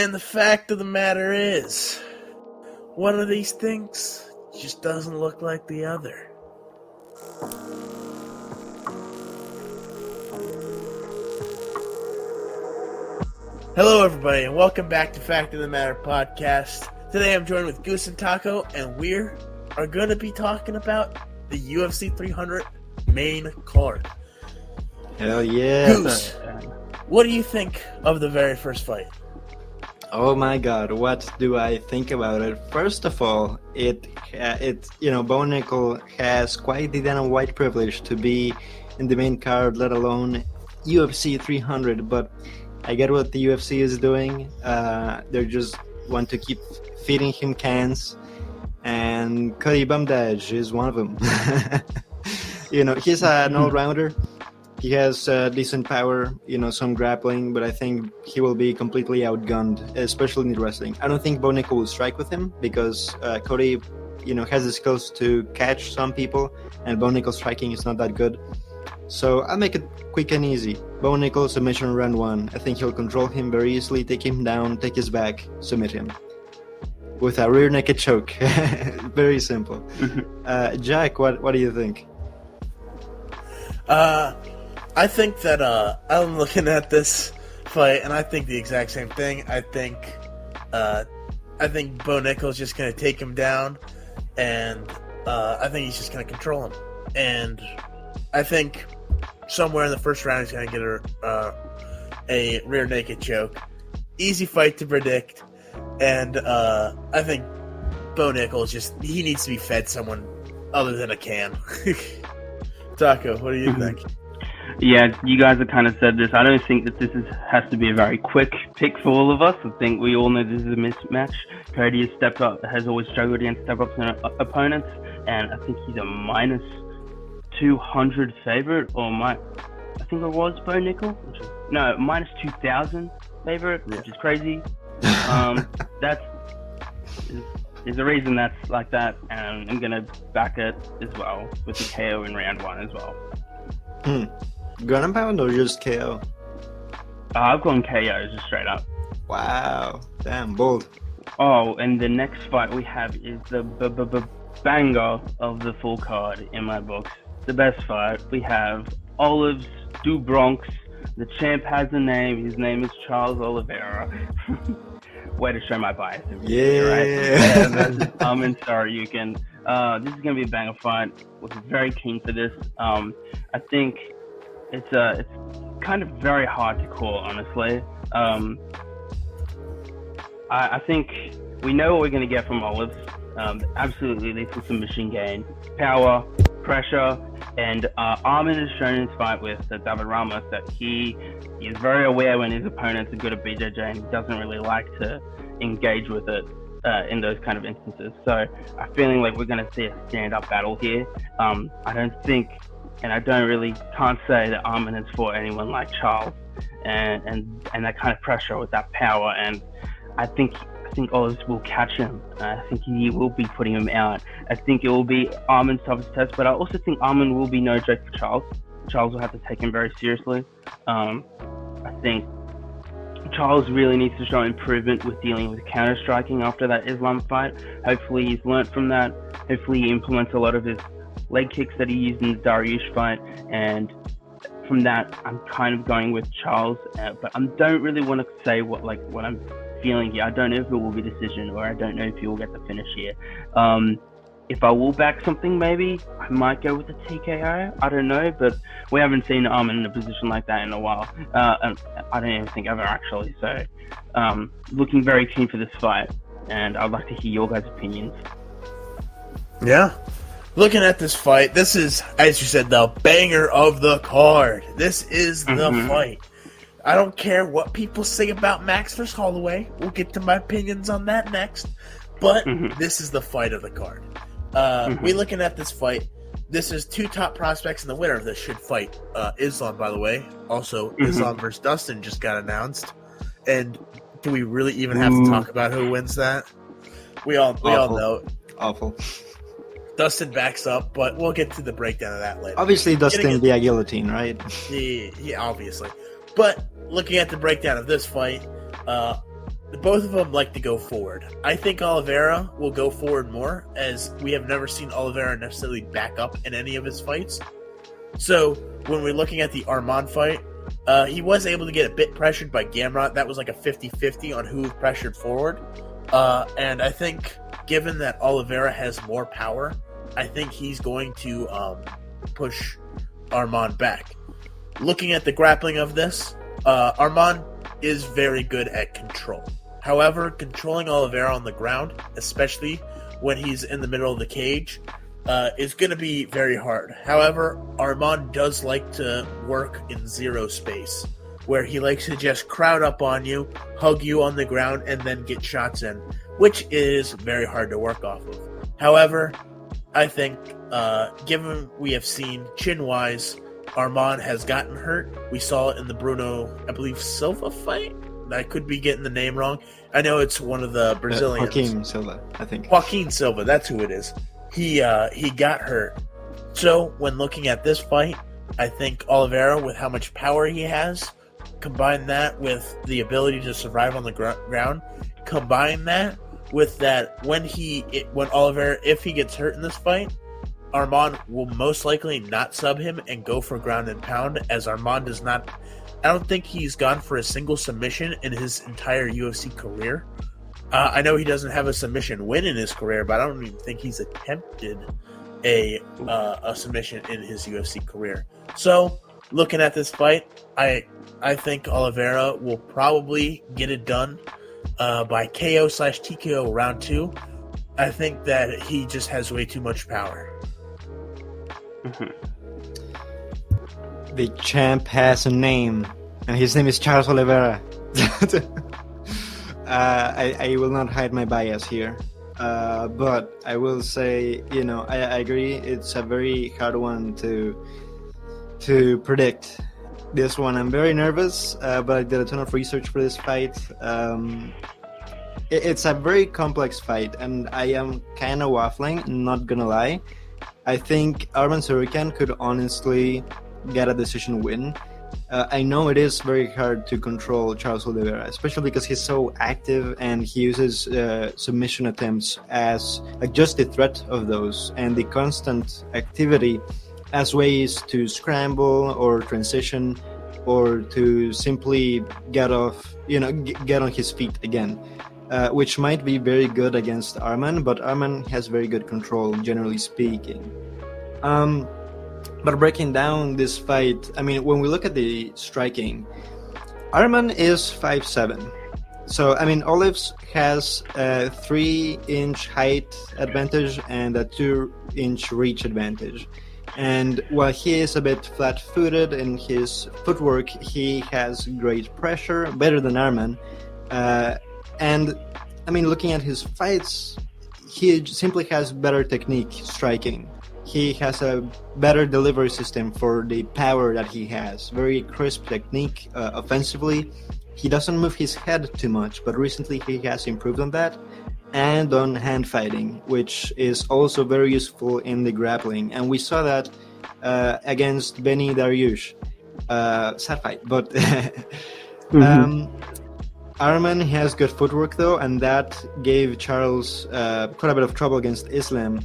And the fact of the matter is, one of these things just doesn't look like the other. Hello, everybody, and welcome back to Fact of the Matter podcast. Today I'm joined with Goose and Taco, and we are going to be talking about the UFC 300 main card. Hell yeah. Goose, what do you think of the very first fight? Oh my god, what do I think about it? First of all, Bo Nickal has quite the damn white privilege to be in the main card, let alone UFC 300, but I get what the UFC is doing. They just want to keep feeding him cans, and Cody Brundage is one of them. He's an all-rounder. He has decent power, some grappling, but I think he will be completely outgunned, especially in the wrestling. I don't think Bo Nickal will strike with him because Cody, has the skills to catch some people, and Bo Nickal's striking is not that good. So I'll make it quick and easy. Bo Nickal, submission round 1. I think he'll control him very easily, take him down, take his back, submit him. With a rear naked choke. Very simple. Jack, what do you think? I think that I'm looking at this fight, and I think the exact same thing. I think Bo Nickal's just going to take him down, and I think he's just going to control him. And I think somewhere in the first round he's going to get a rear naked choke. Easy fight to predict, and I think Bo Nickal he needs to be fed someone other than a can. Taco, what do you think? Yeah, you guys have kind of said this. I don't think that this has to be a very quick pick for all of us. I think we all know this is a mismatch. Cody has always struggled against step-up opponents, and I think he's a minus 200 favorite, I think it was Bo Nickal, minus 2,000 favorite, which is crazy. There's a reason that's like that, and I'm gonna back it as well with the KO in round 1 as well. Ground and pound or just KO? I've gone KO just straight up. Wow, damn bold. Oh, and the next fight we have is the banger of the full card in my books. The best fight. We have Olives du Bronx. The champ has a name. His name is Charles Oliveira. Way to show my bias. Right? Versus Arman Tsarukyan. This is going to be a banger fight. Was very keen for this. I think it's kind of very hard to call, honestly. I think we know what we're going to get from Olives. Absolutely lethal submission game, power, pressure, and Arman has shown in his fight with David Ramos that he is very aware when his opponents are good at BJJ, and he doesn't really like to engage with it in those kind of instances. So I'm feeling like we're going to see a stand-up battle here. I don't think, and I can't say that Arman has fought anyone like Charles, and that kind of pressure with that power, and I think Olives will catch him. I think he will be putting him out. I think it will be Arman's toughest test, but I also think Arman will be no joke for Charles. Charles will have to take him very seriously. I think Charles really needs to show improvement with dealing with counter-striking after that Islam fight. Hopefully he's learnt from that. Hopefully he implements a lot of his leg kicks that he used in the Dariush fight, and from that I'm kind of going with Charles, but I don't really want to say what I'm feeling here. I don't know if it will be decision, or I don't know if he will get the finish here. If I will back something, maybe I might go with the TKO. I don't know, but we haven't seen Arman in a position like that in a while. And I don't even think ever actually. So, looking very keen for this fight, and I'd like to hear your guys' opinions. Yeah. Looking at this fight, this is, as you said, the banger of the card. This is the fight. I don't care what people say about Max vs. Holloway. We'll get to my opinions on that next. But this is the fight of the card. We're looking at this fight. This is two top prospects, and the winner of this should fight Islam, by the way. Also, Islam versus Dustin just got announced. And do we really even have to talk about who wins that? We all know. Awful. Dustin backs up, but we'll get to the breakdown of that later. Obviously, Dustin via guillotine, right? Yeah, obviously. But looking at the breakdown of this fight, both of them like to go forward. I think Oliveira will go forward more, as we have never seen Oliveira necessarily back up in any of his fights. So when we're looking at the Arman fight, he was able to get a bit pressured by Gamrot. That was like a 50-50 on who pressured forward. And I think given that Oliveira has more power, I think he's going to push Arman back. Looking at the grappling of this, Arman is very good at control. However, controlling Oliveira on the ground, especially when he's in the middle of the cage, is going to be very hard. However, Arman does like to work in zero space, where he likes to just crowd up on you, hug you on the ground, and then get shots in, which is very hard to work off of. However, I think, given we have seen chin-wise, Arman has gotten hurt. We saw it in the Bruno, I believe, Silva fight. I could be getting the name wrong. I know it's one of the Brazilians. Joaquin Silva, I think. Joaquin Silva, that's who it is. He got hurt. So when looking at this fight, I think Oliveira, with how much power he has, combine that with the ability to survive on the ground, combine that with that when Oliveira, if he gets hurt in this fight, Arman will most likely not sub him and go for ground and pound, as Arman does not. I don't think he's gone for a single submission in his entire UFC career. I know he doesn't have a submission win in his career, but I don't even think he's attempted a submission in his UFC career. So, looking at this fight, I think Oliveira will probably get it done by KO/TKO round 2. I think that he just has way too much power. Mm-hmm. The champ has a name, and his name is Charles Oliveira. I will not hide my bias here, but I will say, I agree. It's a very hard one to predict. This one, I'm very nervous, but I did a ton of research for this fight. It's a very complex fight, and I am kind of waffling, not gonna lie. I think Arman Tsarukyan could honestly get a decision win. I know it is very hard to control Charles Oliveira, especially because he's so active and he uses submission attempts as just the threat of those and the constant activity as ways to scramble or transition or to simply get on his feet again, which might be very good against Arman, but Arman has very good control, generally speaking. But breaking down this fight, I mean, when we look at the striking, Arman is 5'7". So, I mean, Olives has a 3-inch height advantage and a 2-inch reach advantage. And while he is a bit flat-footed in his footwork, he has great pressure, better than Arman. And, I mean, looking at his fights, he simply has better technique striking. He has a better delivery system for the power that he has. Very crisp technique offensively. He doesn't move his head too much, but recently he has improved on that. And on hand fighting, which is also very useful in the grappling. And we saw that against Benny Dariush. Sad fight, but Arman has good footwork though, and that gave Charles quite a bit of trouble against Islam.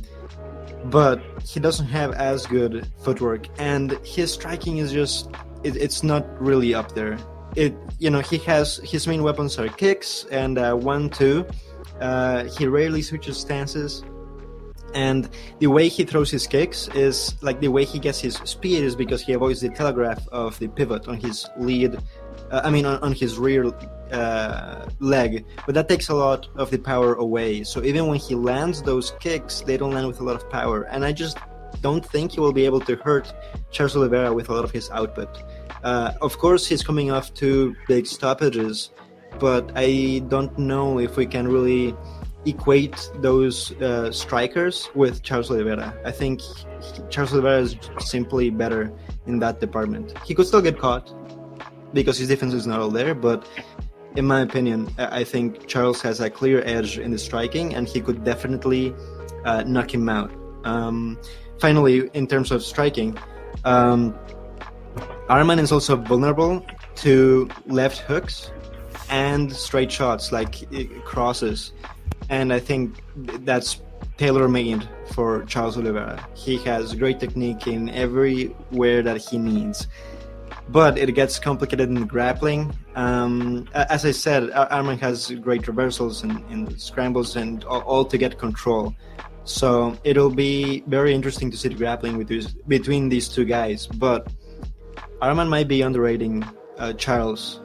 But he doesn't have as good footwork, and his striking is just it's not really up there. He has his main weapons are kicks and 1-2. He rarely switches stances, and the way he throws his kicks is like the way he gets his speed is because he avoids the telegraph of the pivot on his lead. On his rear leg, but that takes a lot of the power away. So even when he lands those kicks, they don't land with a lot of power, and I just don't think he will be able to hurt Charles Oliveira with a lot of his output. Of course, he's coming off 2 big stoppages, but I don't know if we can really equate those strikers with Charles Oliveira. I think Charles Oliveira is simply better in that department. He could still get caught because his defense is not all there, but in my opinion, I think Charles has a clear edge in the striking, and he could definitely knock him out. Finally, in terms of striking, Arman is also vulnerable to left hooks, and straight shots, like crosses. And I think that's tailor-made for Charles Oliveira. He has great technique in everywhere that he needs. But it gets complicated in grappling. As I said, Arman has great reversals and scrambles and all to get control. So it'll be very interesting to see the grappling between these two guys. But Arman might be underrating Charles.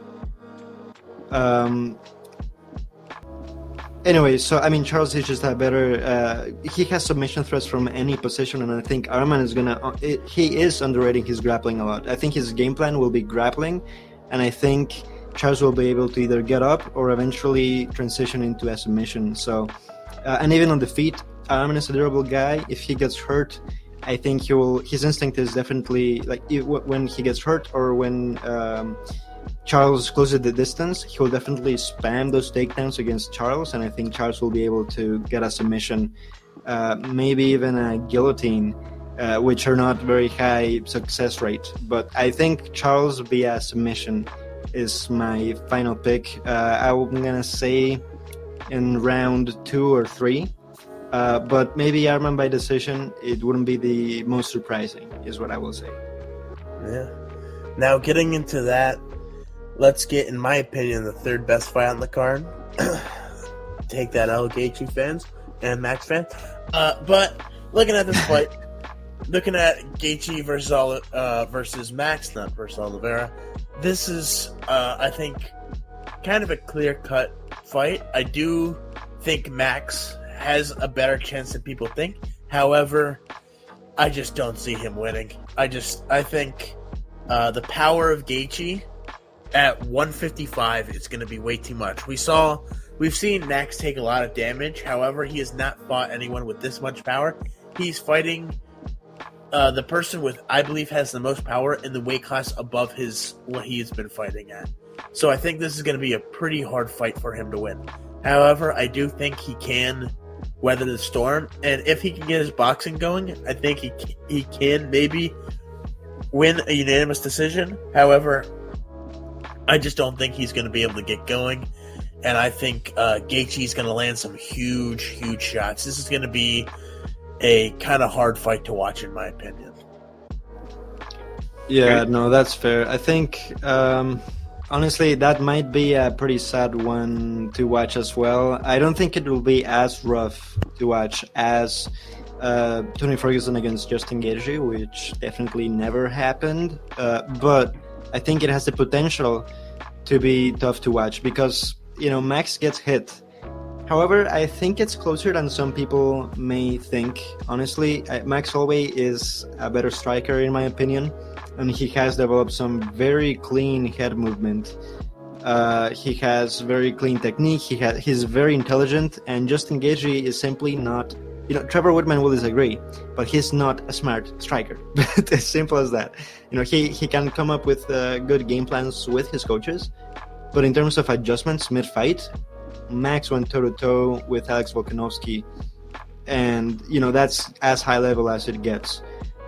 Anyway, so I mean, Charles is just a better. He has submission threats from any position, and I think Arman is he is underrating his grappling a lot. I think his game plan will be grappling, and I think Charles will be able to either get up or eventually transition into a submission. So, and even on the feet, Arman is a durable guy. If he gets hurt, I think his instinct is definitely like when he gets hurt or when Charles closes the distance, he will definitely spam those takedowns against Charles, and I think Charles will be able to get a submission, maybe even a guillotine, which are not very high success rate. But I think Charles via submission is my final pick. I'm gonna say in round 2 or 3, but maybe Arman by decision. It wouldn't be the most surprising, is what I will say. Yeah. Now getting into that, let's get, in my opinion, the third best fight on the card. Take that, Gaethje fans and Max fans. But looking at this fight, looking at Gaethje versus Max, not versus Oliveira, this is, I think, kind of a clear-cut fight. I do think Max has a better chance than people think. However, I just don't see him winning. I think the power of Gaethje at 155, it's going to be way too much. We've seen Max take a lot of damage. However, he has not fought anyone with this much power. He's fighting the person with, I believe, has the most power in the weight class above what he has been fighting at. So I think this is going to be a pretty hard fight for him to win. However, I do think he can weather the storm, and if he can get his boxing going, I think he can maybe win a unanimous decision. However, I just don't think he's going to be able to get going, and I think Gaethje is going to land some huge, huge shots. This is going to be a kind of hard fight to watch, in my opinion. Yeah, no, that's fair. I think, honestly, that might be a pretty sad one to watch as well. I don't think it will be as rough to watch as Tony Ferguson against Justin Gaethje, which definitely never happened. But I think it has the potential to be tough to watch because, Max gets hit. However, I think it's closer than some people may think. Honestly, Max Holloway is a better striker in my opinion, and he has developed some very clean head movement. He has very clean technique. He's very intelligent, and Justin Gaethje is simply not. Trevor Whitman will disagree, but he's not a smart striker. As simple as that. He can come up with good game plans with his coaches, but in terms of adjustments mid-fight, Max went toe-to-toe with Alex Volkanovski, and that's as high level as it gets.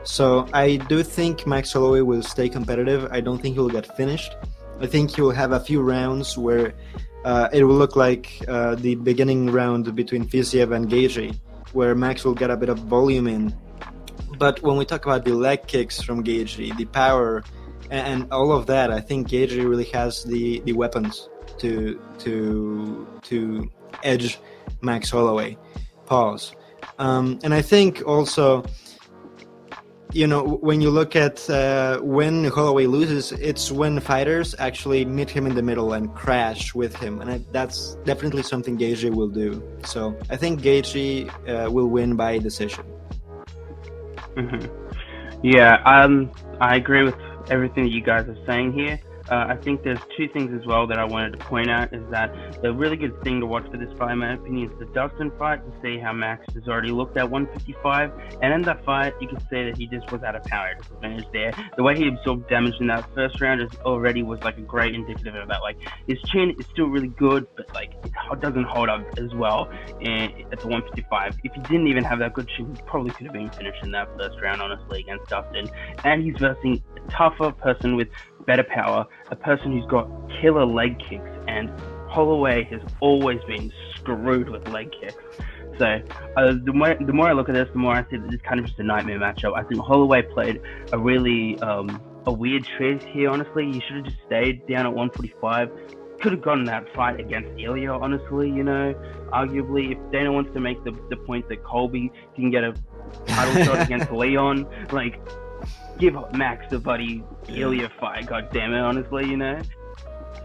So I do think Max Holloway will stay competitive. I don't think he will get finished. I think he will have a few rounds where it will look like the beginning round between Fiziev and Gaethje, where Max will get a bit of volume in. But when we talk about the leg kicks from Gaethje, the power, and all of that, I think Gaethje really has the weapons to edge Max Holloway. Pause. And I think also, when you look at when Holloway loses, it's when fighters actually meet him in the middle and crash with him, and that's definitely something Gaethje will do. So I think Gaethje will win by decision. Mm-hmm. Yeah, I agree with everything that you guys are saying here. I think there's two things as well that I wanted to point out is that the really good thing to watch for this fight, in my opinion, is the Dustin fight, to see how Max has already looked at 155. And in that fight, you can see that he just was out of power disadvantage there. The way he absorbed damage in that first round already was like a great indicative of that. Like, his chin is still really good, but like it doesn't hold up as well at the 155. If he didn't even have that good chin, he probably could have been finished in that first round, honestly, against Dustin. And he's versing a tougher person with better power, a person who's got killer leg kicks and Holloway has always been screwed with leg kicks. So the more I look at this, the more I see that this kind of just a nightmare matchup. I think Holloway played a really a weird choice here. Honestly, he should have just stayed down at 145. Could have gotten that fight against Ilya. Honestly, arguably, if Dana wants to make the point that Colby can get a title shot against Leon, like, give Max the buddy Ilya fight. God damn it, honestly,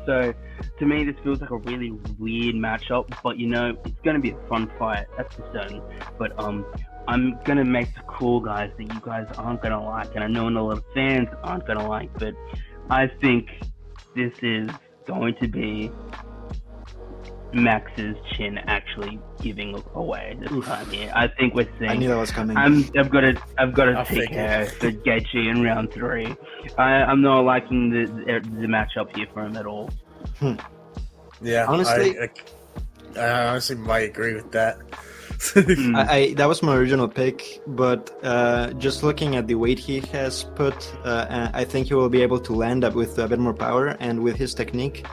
So, to me, this feels like a really weird matchup, but it's going to be a fun fight, that's for certain. But I'm going to make the call, guys, that you guys aren't going to like, and I know a lot of fans aren't going to like, but I think this is going to be Max's chin actually giving away this time here. I think we're seeing. I knew that was coming. I've got to take care for Gaethje in round 3. I'm not liking the matchup here for him at all. Yeah, honestly, I honestly might agree with that. I that was my original pick, but just looking at the weight he has put, I think he will be able to land up with a bit more power, and with his technique,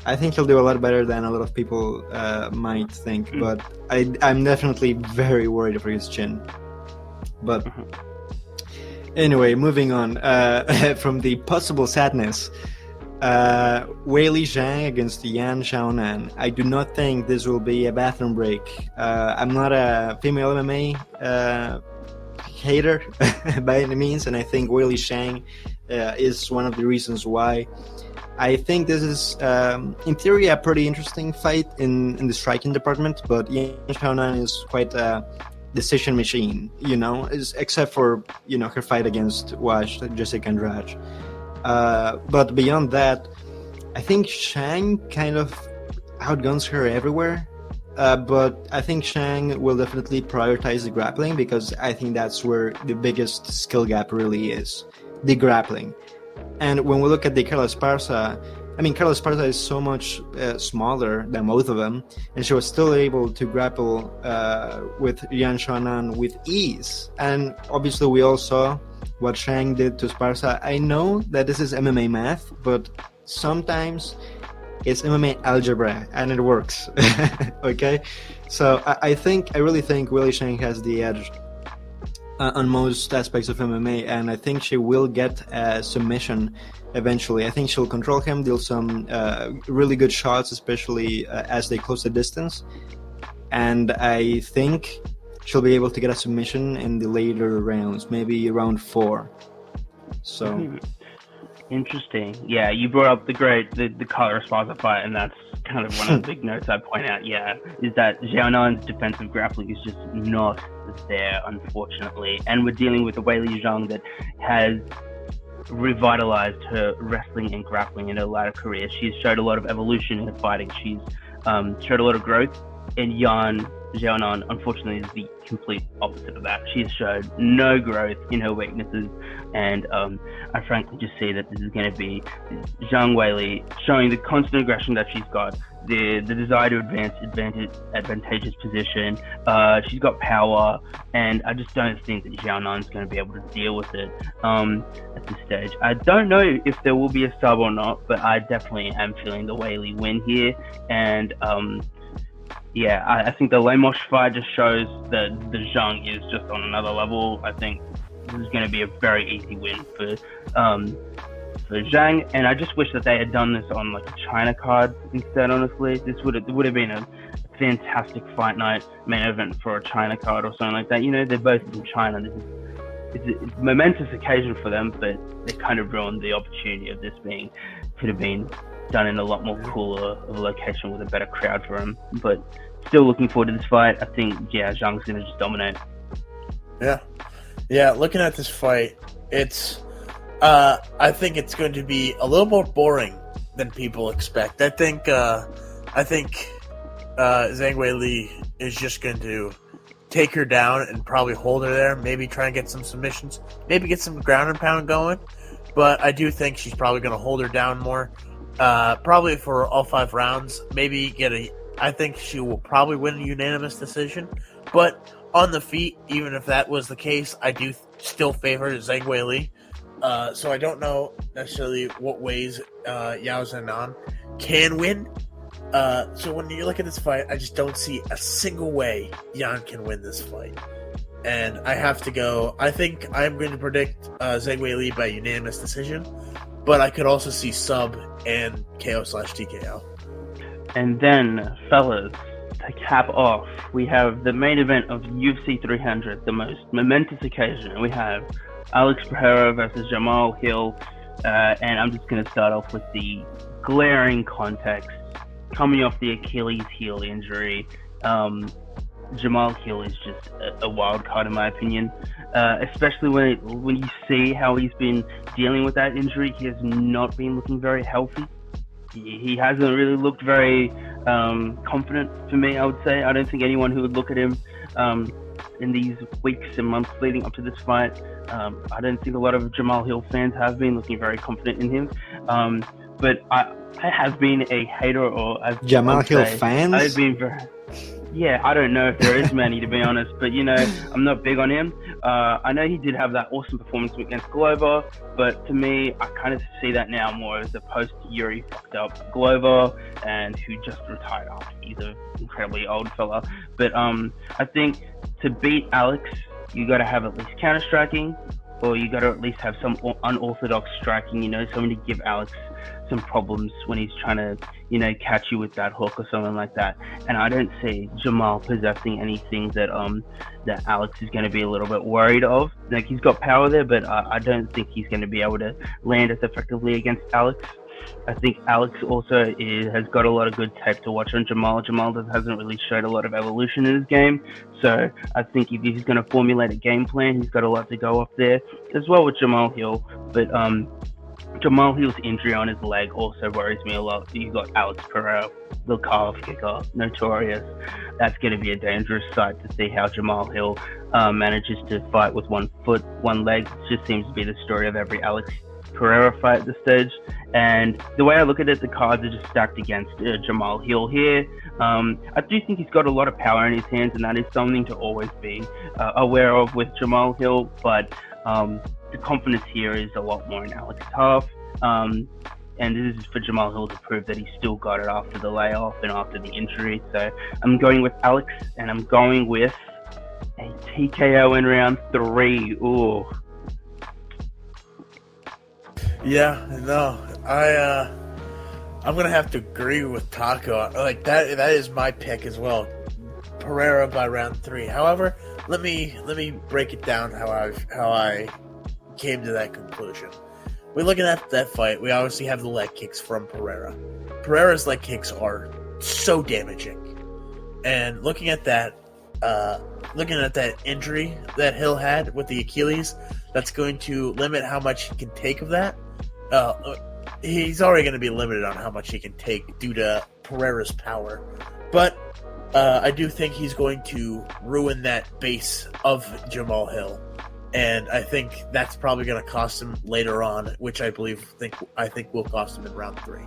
I think he'll do a lot better than a lot of people might think. But I'm definitely very worried for his chin. But anyway, moving on from the possible sadness. Weili Zhang against Yan Xiaonan. I do not think this will be a bathroom break. I'm not a female MMA hater by any means, and I think Weili Zhang is one of the reasons why. I think this is, in theory, a pretty interesting fight in the striking department, but Yan Xiaonan is quite a decision machine, except for, her fight against Jessica Andrade. But beyond that, I think Zhang kind of outguns her everywhere. But I think Zhang will definitely prioritize the grappling, because I think that's where the biggest skill gap really is, the grappling. And when we look at the Carla Esparza, Carla Esparza is so much smaller than both of them, and she was still able to grapple with Yan Xiaonan with ease. And obviously we all saw what Zhang did to Esparza. I know that this is MMA math, but sometimes it's MMA algebra, and it works. Okay? So I really think Weili Zhang has the edge on most aspects of MMA, and I think she will get a submission eventually. I think she'll control him, deal some really good shots, especially as they close the distance, and I think she'll be able to get a submission in the later rounds, maybe round 4. So interesting. Yeah, you brought up the Kattar Esparza fight, and that's kind of one of the big notes I point out. Yeah, is that Xiaonan's defensive grappling is just not there, unfortunately, and we're dealing with a Weili Zhang that has revitalized her wrestling and grappling in her latter career. She's showed a lot of evolution in her fighting. She's showed a lot of growth. And Yan Xiaonan, unfortunately, is the complete opposite of that. She's showed no growth in her weaknesses, and I frankly just see that this is going to be Zhang Weili showing the constant aggression that she's got, the desire to advance advantageous position. She's got power, and I just don't think that Xiaonan's going to be able to deal with it at this stage. I don't know if there will be a sub or not, but I definitely am feeling the Weili win here, and yeah, I think the Lemos fight just shows that the Zhang is just on another level. I think this is going to be a very easy win for Zhang, and I just wish that they had done this on like a China card instead. Honestly, this would have been a fantastic fight night main event for a China card or something like that. They're both from China. It's a momentous occasion for them, but they kind of ruined the opportunity of this could have been done in a lot more cooler of a location with a better crowd for him. But still looking forward to this fight. I think, Zhang's going to just dominate. Yeah, looking at this fight, it's I think it's going to be a little more boring than people expect. I think Zhang Weili is just going to take her down and probably hold her there, maybe try and get some submissions, maybe get some ground and pound going. But I do think she's probably going to hold her down more. Probably for all 5 rounds, maybe I think she will probably win a unanimous decision, but on the feet, even if that was the case, I do still favor Zhang Weili. So I don't know necessarily what ways Xiaonan can win. So when you look at this fight, I just don't see a single way Yan can win this fight. And I have to go. I think I'm going to predict Zhang Weili by unanimous decision, but I could also see sub and KO/TKO. And then, fellas, to cap off, we have the main event of UFC 300, the most momentous occasion. We have Alex Pereira versus Jamahal Hill, and I'm just going to start off with the glaring context. Coming off the Achilles heel injury, Jamahal Hill is just a wild card in my opinion, especially when you see how he's been dealing with that injury. He has not been looking very healthy. He hasn't really looked very confident for me, I would say. I don't think anyone who would look at him in these weeks and months leading up to this fight, I don't think a lot of Jamahal Hill fans have been looking very confident in him. But I have been a hater, or as Jamahal Hill fans? I've been very... Yeah, I don't know if there is many, to be honest, but, I'm not big on him. I know he did have that awesome performance against Glover, but to me, I kind of see that now more as a post-Yuri fucked up Glover, and who just retired after he's an incredibly old fella. But I think to beat Alex, you got to have at least counter-striking, or you got to at least have some unorthodox striking, something to give Alex some problems when he's trying to, catch you with that hook or something like that. And I don't see Jamahal possessing anything that that Alex is going to be a little bit worried of. Like, he's got power there, but I don't think he's going to be able to land as effectively against Alex. I think Alex also has got a lot of good tape to watch on Jamahal. Jamahal hasn't really showed a lot of evolution in his game, so I think if he's going to formulate a game plan, he's got a lot to go off there, as well with Jamahal Hill. But Jamahal Hill's injury on his leg also worries me a lot. You got Alex Pereira, the calf kicker, notorious. That's going to be a dangerous sight to see how Jamahal Hill manages to fight with one foot, one leg. It just seems to be the story of every Alex Pereira fight at this stage. And the way I look at it, the cards are just stacked against Jamahal Hill here. I do think he's got a lot of power in his hands, and that is something to always be aware of with Jamahal Hill. But the confidence here is a lot more in Alex half. And this is for Jamahal Hill to prove that he's still got it after the layoff and after the injury. So I'm going with Alex, and I'm going with a TKO in round 3. Ooh. Yeah, no, I'm gonna have to agree with Taco. Like that is my pick as well. Pereira by round 3. However, let me break it down how I came to that conclusion. We're looking at that fight. We obviously have the leg kicks from Pereira. Pereira's leg kicks are so damaging, and looking at that injury that Hill had with the Achilles, that's going to limit how much he can take of that. He's already going to be limited on how much he can take due to Pereira's power, but I do think he's going to ruin that base of Jamahal Hill, and I think that's probably going to cost him later on, which I think will cost him in round 3.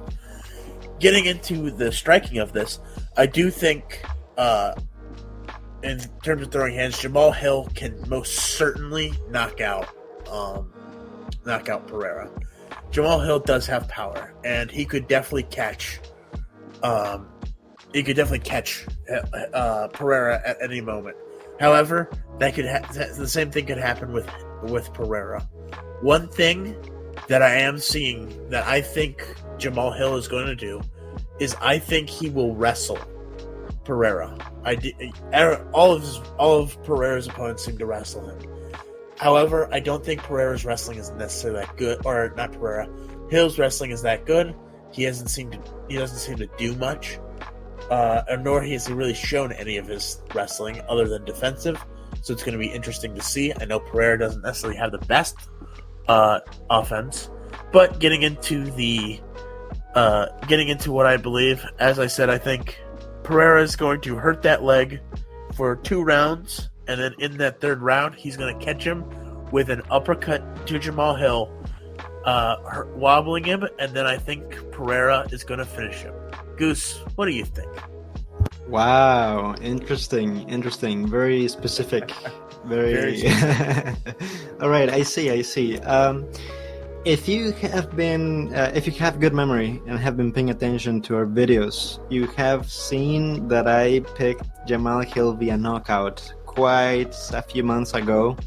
Getting into the striking of this, I do think, in terms of throwing hands, Jamahal Hill can most certainly knock out Pereira. Jamahal Hill does have power, and he could definitely catch. Pereira at any moment. However, the same thing could happen with Pereira. One thing that I am seeing that I think Jamahal Hill is going to do is I think he will wrestle Pereira. All of Pereira's opponents seem to wrestle him. However, I don't think Pereira's wrestling is necessarily that good, or not Pereira. Hill's wrestling is that good. He doesn't seem to do much, nor has he really shown any of his wrestling other than defensive. So it's going to be interesting to see. I know Pereira doesn't necessarily have the best offense, but getting into what I believe, as I said, I think Pereira is going to hurt that leg for 2 rounds. And then in that 3rd round, he's going to catch him with an uppercut to Jamahal Hill, wobbling him, and then I think Pereira is going to finish him. Goose, what do you think? Wow, interesting. Very specific. Very. All right, I see. if you have good memory and have been paying attention to our videos, you have seen that I picked Jamahal Hill via knockout quite a few months ago.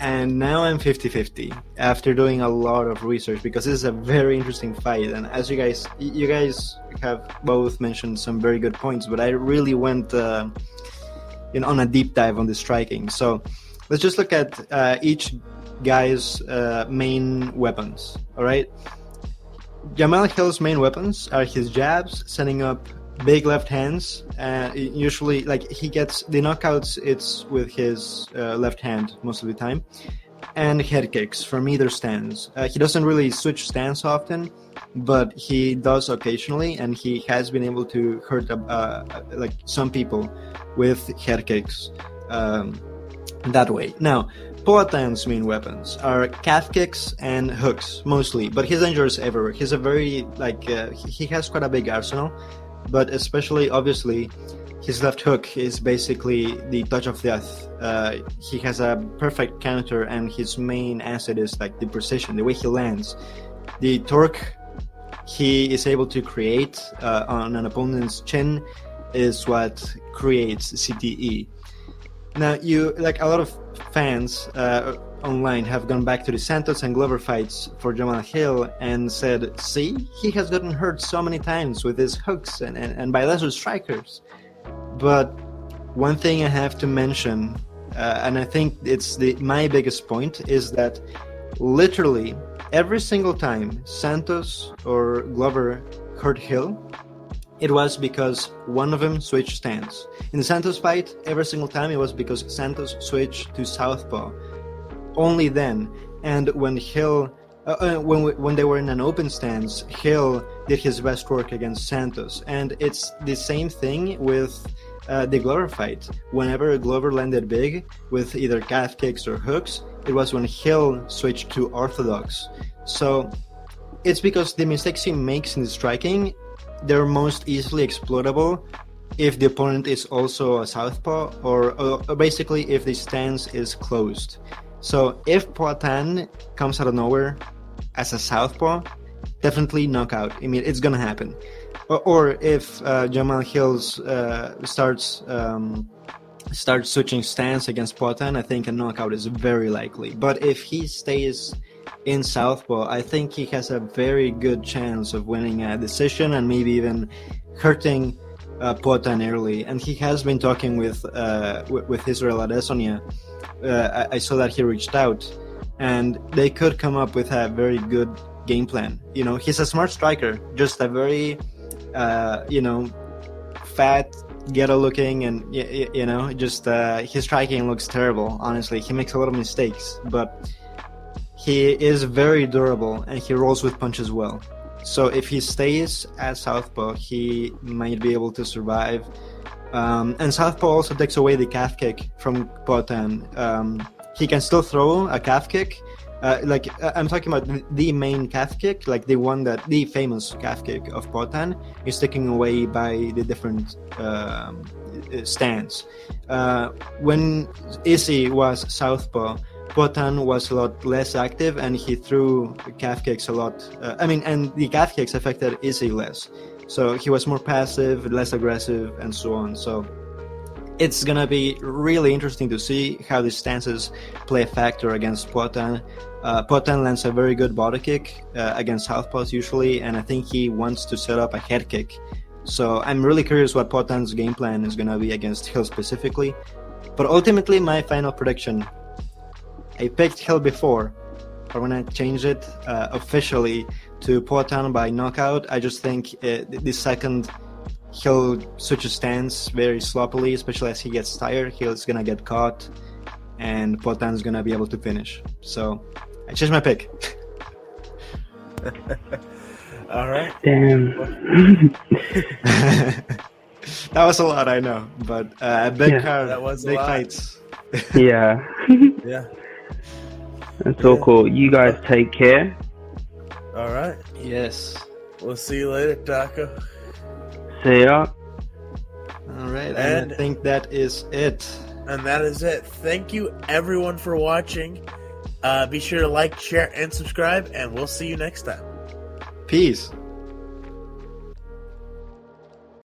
And now I'm 50-50 after doing a lot of research, because this is a very interesting fight. And as you guys have both mentioned some very good points, but I really went on a deep dive on the striking. So let's just look at each guy's main weapons. All right, Jamahal Hill's main weapons are his jabs, setting up big left hands. Usually, like, he gets the knockouts, it's with his left hand most of the time, and head kicks from either stance. He doesn't really switch stance often, but he does occasionally, and he has been able to hurt like some people with head kicks that way. Now, Poatan's main weapons are calf kicks and hooks mostly, but he's dangerous everywhere. He's a very he has quite a big arsenal, but especially obviously his left hook is basically the touch of death. He has a perfect counter, and his main asset is like the precision, the way he lands, the torque he is able to create on an opponent's chin is what creates CTE. Now, a lot of fans online have gone back to the Santos and Glover fights for Jamahal Hill and said, see, he has gotten hurt so many times with his hooks and by lesser strikers. But one thing I have to mention, and I think it's my biggest point, is that literally every single time Santos or Glover hurt Hill, it was because one of them switched stance. In the Santos fight, every single time it was because Santos switched to southpaw. Only then. And when Hill, when they were in an open stance, Hill did his best work against Santos. And it's the same thing with the Glover fight. Whenever Glover landed big with either calf kicks or hooks, it was when Hill switched to orthodox. So it's because the mistakes he makes in the striking, they're most easily exploitable if the opponent is also a southpaw, or basically if the stance is closed. So if Poatan comes out of nowhere as a southpaw, definitely knockout. I mean, it's gonna happen. Or if Jamahal Hills starts switching stance against Poatan, I think a knockout is very likely. But if he stays in southpaw, I think he has a very good chance of winning a decision and maybe even hurting Poatan early. And he has been talking with Israel Adesanya. I saw that he reached out, and they could come up with a very good game plan. You know, he's a smart striker, just a very fat, ghetto looking, and just his striking looks terrible. Honestly, he makes a lot of mistakes, but he is very durable and he rolls with punches well. So if he stays as southpaw, he might be able to survive. And southpaw also takes away the calf kick from Poatan. He can still throw a calf kick. I'm talking about the main calf kick, like the famous calf kick of Poatan is taken away by the different stance. When Izzy was southpaw, Poatan was a lot less active, and he threw calf kicks a lot. And the calf kicks affected Izzy less. So he was more passive, less aggressive, and so on. So it's gonna be really interesting to see how the stances play a factor against Poatan. Poatan lands a very good body kick against southpaws usually, and I think he wants to set up a head kick. So I'm really curious what Poatan's game plan is gonna be against Hill specifically. But ultimately, my final prediction, I picked Hill before, but when I changed it officially to Poatan by knockout, I just think the second Hill switches stance very sloppily, especially as he gets tired, Hill's gonna get caught, and Poatan's gonna be able to finish. So I changed my pick. All right. Damn. That was a lot, I know, but big card, that was a big lot. fights. Yeah. Yeah. That's all cool. You guys take care. All right. Yes. We'll see you later, Taco. See ya. All right, and I think that is it. And that is it. Thank you, everyone, for watching. Be sure to like, share, and subscribe, and we'll see you next time. Peace.